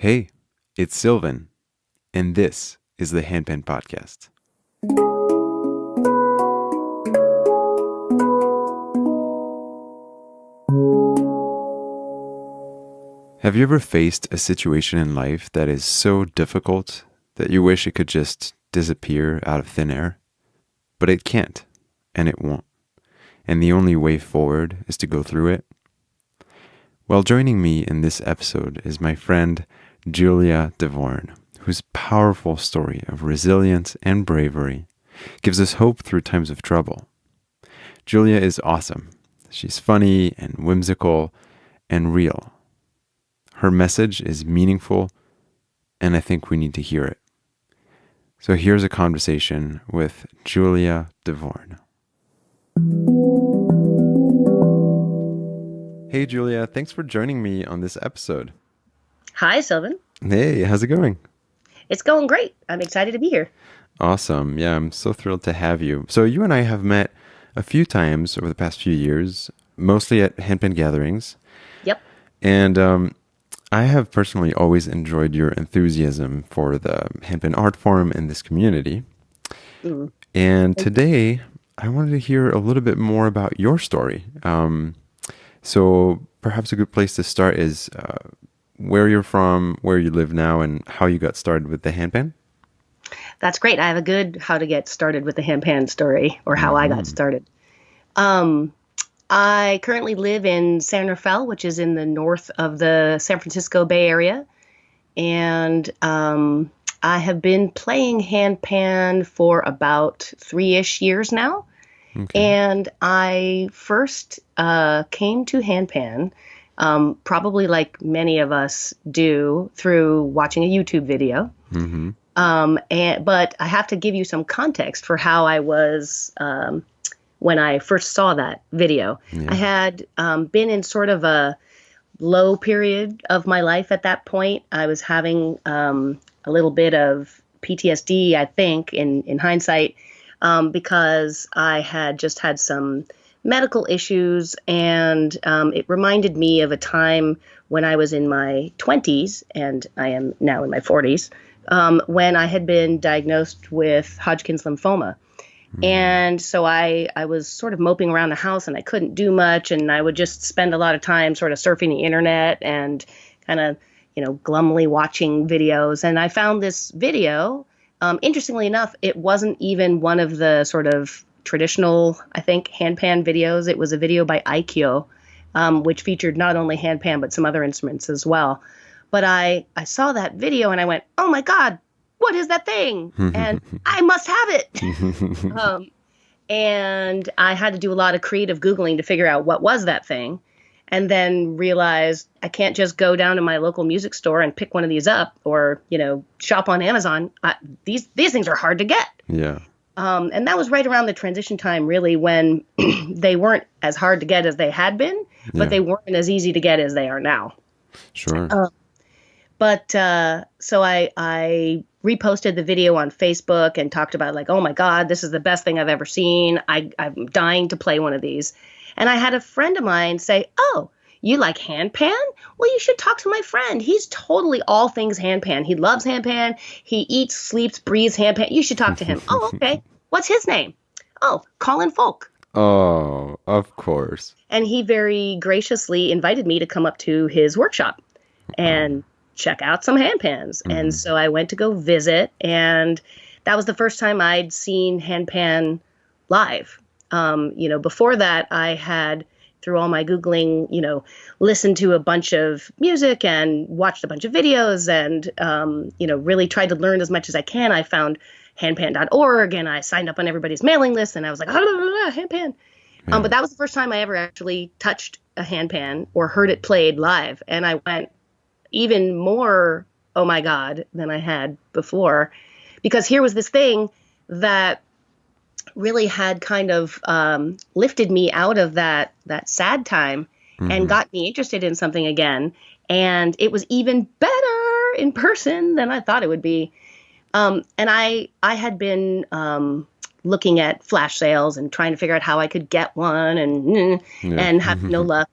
Hey, it's Sylvan, and this is the Handpan Podcast. Have you ever faced a situation in life that is so difficult that you wish it could just disappear out of thin air? But it can't, and it won't. And the only way forward is to go through it. Well, joining me in this episode is my friend Julia Dvorin, whose powerful story of resilience and bravery gives us hope through times of trouble. Julia is awesome. She's funny and whimsical and real. Her message is meaningful, and I think we need to hear it. So here's a conversation with Julia Dvorin. Hey, Julia, thanks for joining me on this episode. Hi, Sylvan. Hey, how's it going? It's going great. I'm excited to be here. Awesome. Yeah, I'm so thrilled to have you. So you and I have met a few times over the past few years, mostly at handpan gatherings. Yep. And I have personally always enjoyed your enthusiasm for the handpan art form in this community. Mm. And today, I wanted to hear a little bit more about your story. So perhaps a good place to start is where you're from, where you live now, and how you got started with the handpan. That's great. I have a good how to get started with the handpan story, or how I got started. I currently live in San Rafael, which is in the north of the San Francisco Bay Area. And I have been playing handpan for about 3-ish years now. Okay. And I first came to handpan, probably like many of us do, through watching a YouTube video. Mm-hmm. But I have to give you some context for how I was when I first saw that video. Yeah. I had been in sort of a low period of my life at that point. I was having a little bit of PTSD, I think, in hindsight, because I had just had some medical issues, and it reminded me of a time when I was in my 20s, and I am now in my 40s, when I had been diagnosed with Hodgkin's lymphoma. And so I was sort of moping around the house, and I couldn't do much, and I would just spend a lot of time sort of surfing the internet and kind of, glumly watching videos. And I found this video. Interestingly enough, it wasn't even one of the sort of traditional, I think, handpan videos. It was a video by Aikyo, which featured not only handpan, but some other instruments as well. But I saw that video and I went, oh my God, what is that thing? And I must have it. And I had to do a lot of creative Googling to figure out what was that thing. And then realized I can't just go down to my local music store and pick one of these up, or, shop on Amazon. These things are hard to get. Yeah. And that was right around the transition time, really, when they weren't as hard to get as they had been, but they weren't as easy to get as they are now. Sure. So I reposted the video on Facebook and talked about, like, oh my God, this is the best thing I've ever seen. I'm dying to play one of these. And I had a friend of mine say, oh, you like handpan? Well, you should talk to my friend. He's totally all things handpan. He loves handpan. He eats, sleeps, breathes handpan. You should talk to him. Oh, okay. What's his name? Oh, Colin Folk. Oh, of course. And he very graciously invited me to come up to his workshop and check out some handpans. And so I went to go visit, and that was the first time I'd seen handpan live. Before that, I had, through all my Googling, listened to a bunch of music and watched a bunch of videos and, really tried to learn as much as I can. I found handpan.org and I signed up on everybody's mailing list, and I was like, handpan. Yeah. But that was the first time I ever actually touched a handpan or heard it played live. And I went even more, oh my God, than I had before, because here was this thing that really had kind of lifted me out of that sad time and got me interested in something again. And it was even better in person than I thought it would be. And I had been looking at flash sales and trying to figure out how I could get one and have no luck.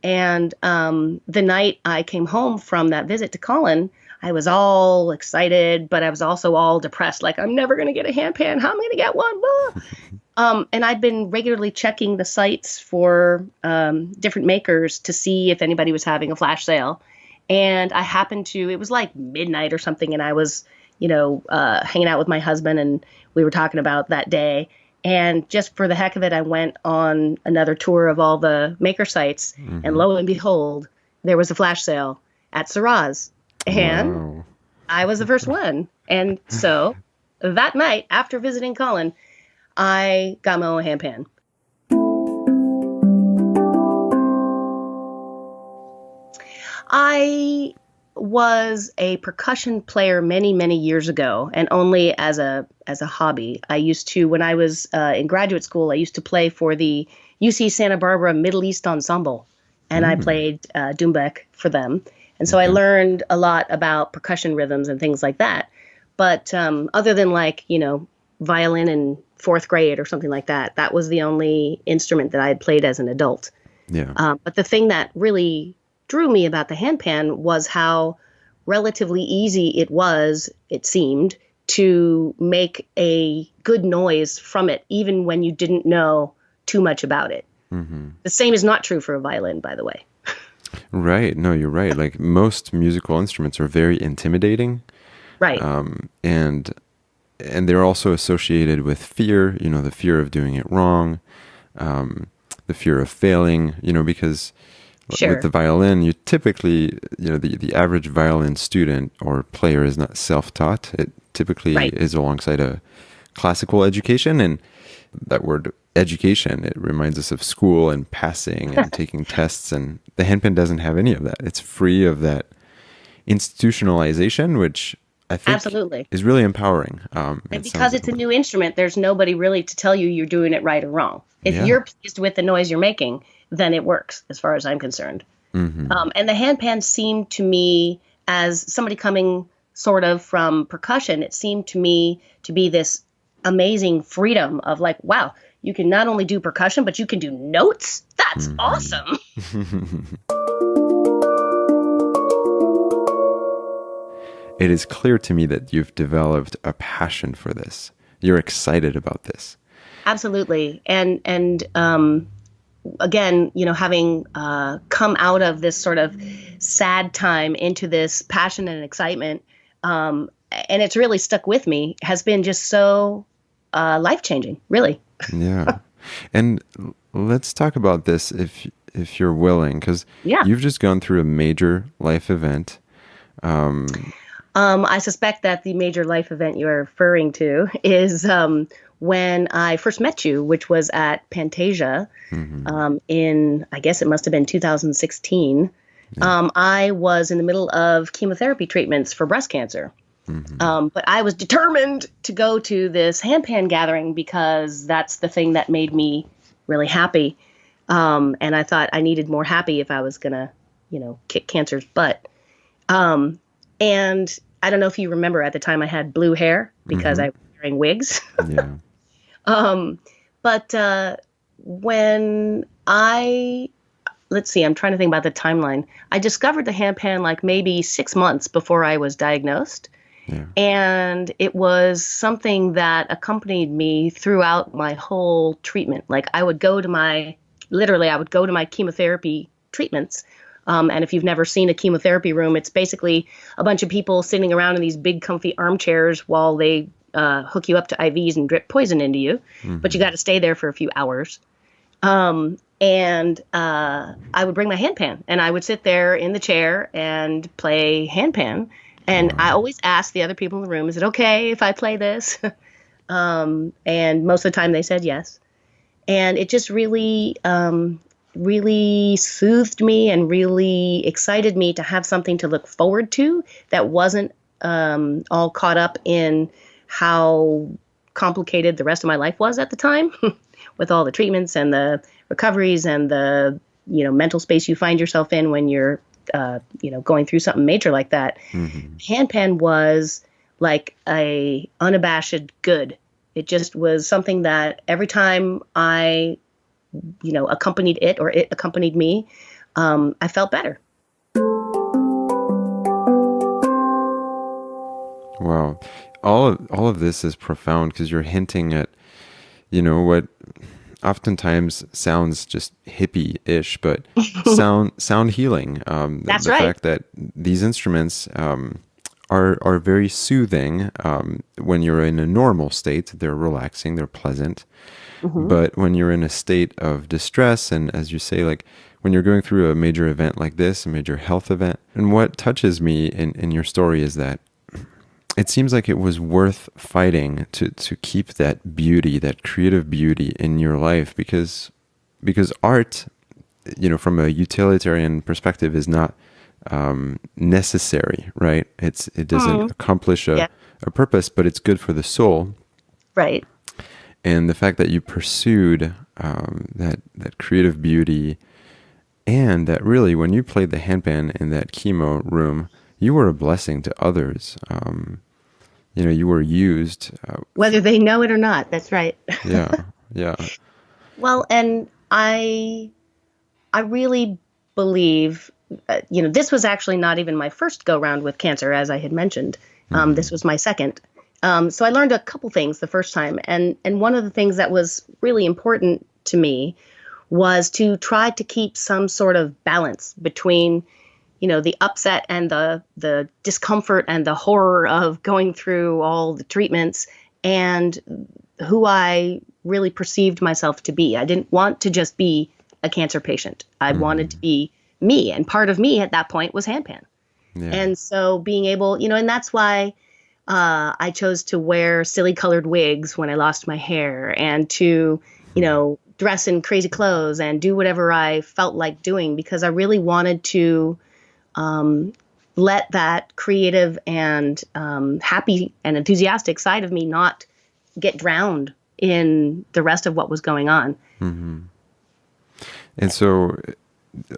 And the night I came home from that visit to Colin, I was all excited, but I was also all depressed. Like, I'm never going to get a handpan. How am I going to get one? Blah. And I'd been regularly checking the sites for different makers to see if anybody was having a flash sale. And I happened to, it was like midnight or something, and I was, hanging out with my husband, and we were talking about that day. And just for the heck of it, I went on another tour of all the maker sites, and Hmm. lo and behold, there was a flash sale at Syrah's, and Wow. I was the first one. And so that night, after visiting Colin, I got my own handpan. I was a percussion player many, many years ago, and only as a hobby. I used to, when I was in graduate school, I used to play for the UC Santa Barbara Middle East Ensemble, and I Mm, played doumbek for them. And so I okay. learned a lot about percussion rhythms and things like that. But other than like, violin in fourth grade or something like that, that was the only instrument that I had played as an adult. Yeah. But the thing that really drew me about the handpan was how relatively easy it seemed, to make a good noise from it, even when you didn't know too much about it. Hmm. The same is not true for a violin, by the way. Right. No, you're right. Like most musical instruments are very intimidating, Right. and they're also associated with fear. The fear of doing it wrong, the fear of failing. Because with the Sure. violin, you typically, the average violin student or player is not self-taught. It typically Right. is alongside a classical education, and that word education, it reminds us of school and passing and taking tests, and the handpan doesn't have any of that. It's free of that institutionalization, which I think Absolutely. is really empowering. And It because sounds it's a new instrument, there's nobody really to tell you you're doing it right or wrong. If yeah. you're pleased with the noise you're making, then it works, as far as I'm concerned. Hmm. And the handpan seemed to me, as somebody coming sort of from percussion, it seemed to me to be this amazing freedom of like, wow, you can not only do percussion, but you can do notes. That's Hmm. awesome. It is clear to me that you've developed a passion for this. You're excited about this. Absolutely. And again, having come out of this sort of sad time into this passion and excitement, and it's really stuck with me, has been just so life changing, really. Yeah. And let's talk about this if you're willing, because Yeah. you've just gone through a major life event. Um, I suspect that the major life event you're referring to is when I first met you, which was at Pantasia mhm. in, I guess it must have been 2016. Yeah. I was in the middle of chemotherapy treatments for breast cancer. Hmm. But I was determined to go to this handpan gathering because that's the thing that made me really happy. And I thought I needed more happy if I was going to, kick cancer's butt. Um, and I don't know if you remember, at the time I had blue hair because Hmm. I was wearing wigs. Yeah. um, but when let's see, I'm trying to think about the timeline. I discovered the handpan like maybe 6 months before I was diagnosed. Yeah. And it was something that accompanied me throughout my whole treatment. Like I would go to my chemotherapy treatments. And if you've never seen a chemotherapy room, it's basically a bunch of people sitting around in these big, comfy armchairs while they hook you up to IVs and drip poison into you. But you Hmm. got to stay there for a few hours. And I would bring my handpan, and I would sit there in the chair and play handpan. And I Wow. always ask the other people in the room, is it okay if I play this? And most of the time they said yes. And it just really, really soothed me and really excited me to have something to look forward to that wasn't all caught up in how complicated the rest of my life was at the time, with all the treatments and the recoveries and the mental space you find yourself in when you're going through something major like that. Hmm. Handpan was like a unabashed good. It just was something that every time I accompanied it or it accompanied me, I felt better. Wow. All of this is profound because you're hinting at, what oftentimes sounds just hippie-ish, but sound healing. That's The right. fact that these instruments are very soothing when you're in a normal state. They're relaxing, they're pleasant. Hmm. But when you're in a state of distress, and as you say, like when you're going through a major event like this, a major health event, and what touches me in your story is that it seems like it was worth fighting to keep that beauty, that creative beauty in your life, because art, from a utilitarian perspective, is not necessary, right? It doesn't Mm. accomplish Yeah, a purpose, but it's good for the soul. right. And the fact that you pursued that creative beauty, and that really, when you played the handpan in that chemo room, you were a blessing to others. You were used. Whether they know it or not, that's right. Yeah, yeah. Well, and I really believe, this was actually not even my first go round with cancer, as I had mentioned. This Hmm. was my second. So I learned a couple things the first time, and one of the things that was really important to me was to try to keep some sort of balance between, the upset and the discomfort and the horror of going through all the treatments and who I really perceived myself to be. I didn't want to just be a cancer patient. I wanted to Hmm. be me, and part of me at that point was handpan. Yeah. And so being able, and that's why I chose to wear silly colored wigs when I lost my hair and to, dress in crazy clothes and do whatever I felt like doing because I really wanted to um, let that creative and happy and enthusiastic side of me not get drowned in the rest of what was going on. Hmm. And so,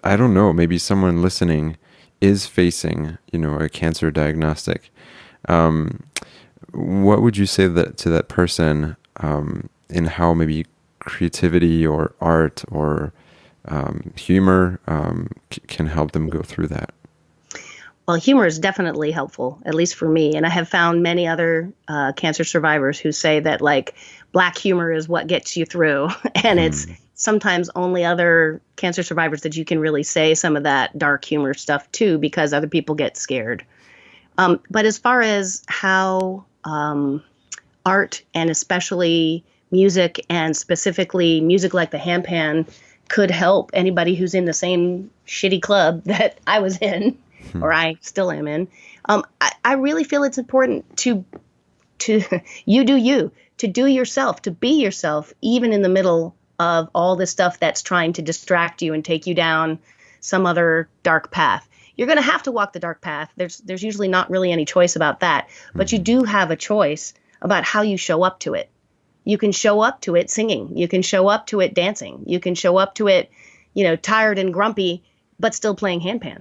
I don't know, maybe someone listening is facing, a cancer diagnostic. Um, what would you say that to that person, in how maybe creativity or art or humor can help them go through that? Well, humor is definitely helpful, at least for me. And I have found many other cancer survivors who say that, like, black humor is what gets you through. And it's Hmm. sometimes only other cancer survivors that you can really say some of that dark humor stuff to because other people get scared. But as far as how art and especially music and specifically music like the handpan could help anybody who's in the same shitty club that I was in or I still am in. I really feel it's important to you do you, to do yourself, to be yourself, even in the middle of all this stuff that's trying to distract you and take you down some other dark path. You're going to have to walk the dark path. There's usually not really any choice about that, but you Hmm. do have a choice about how you show up to it. You can show up to it singing. You can show up to it dancing. You can show up to it, tired and grumpy, but still playing handpan.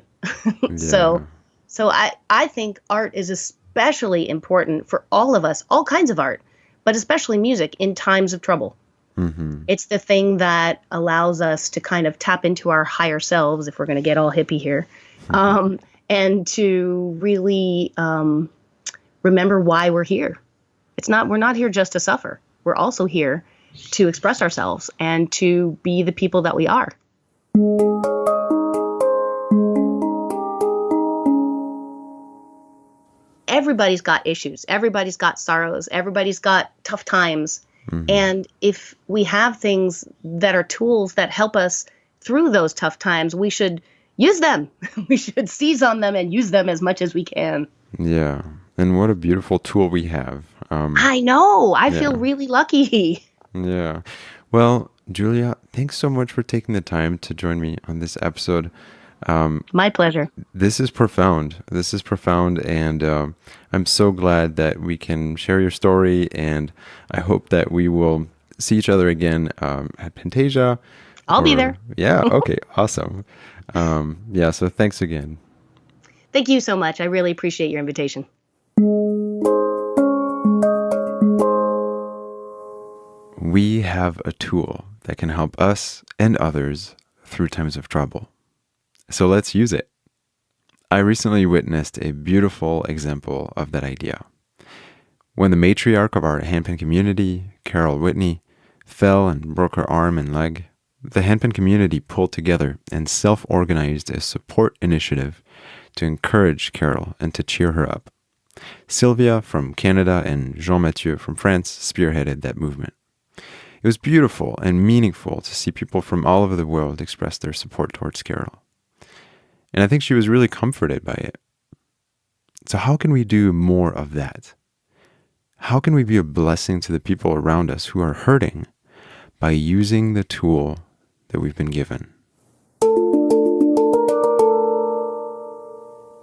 so, Yeah. so I think art is especially important for all of us, all kinds of art, but especially music in times of trouble. Hmm. It's the thing that allows us to kind of tap into our higher selves, if we're going to get all hippie here, um, and to really remember why we're here. We're not here just to suffer. We're also here to express ourselves and to be the people that we are. Everybody's got issues. Everybody's got sorrows. Everybody's got tough times. Hmm. And if we have things that are tools that help us through those tough times, we should use them. We should seize on them and use them as much as we can. Yeah. And what a beautiful tool we have. I know. I feel Yeah. really lucky. Yeah. Well, Julia, thanks so much for taking the time to join me on this episode. My pleasure. This is profound. This is profound, and I'm so glad that we can share your story. And I hope that we will see each other again at Pantasia. I'll be Or there. yeah, okay, awesome. Yeah, so thanks again. Thank you so much. I really appreciate your invitation. We have a tool that can help us and others through times of trouble. So let's use it. I recently witnessed a beautiful example of that idea. When the matriarch of our handpan community, Carol Whitney, fell and broke her arm and leg, the handpan community pulled together and self-organized a support initiative to encourage Carol and to cheer her up. Sylvia from Canada and Jean-Mathieu from France spearheaded that movement. It was beautiful and meaningful to see people from all over the world express their support towards Carol. And I think she was really comforted by it. So how can we do more of that? How can we be a blessing to the people around us who are hurting by using the tool that we've been given?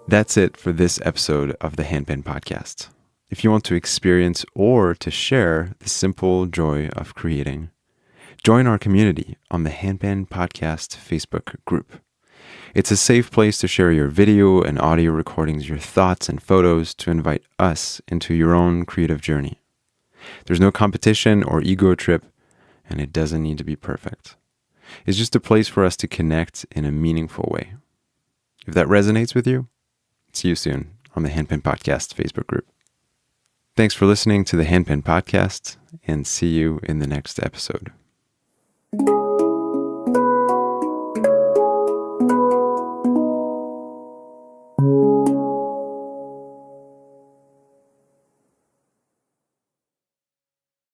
That's it for this episode of the Handpan Podcast. If you want to experience or to share the simple joy of creating, join our community on the Handpan Podcast Facebook group. It's a safe place to share your video and audio recordings, your thoughts and photos to invite us into your own creative journey. There's no competition or ego trip, and it doesn't need to be perfect. It's just a place for us to connect in a meaningful way. If that resonates with you, see you soon on the Handpan Podcast Facebook group. Thanks for listening to the Handpan Podcast, and see you in the next episode.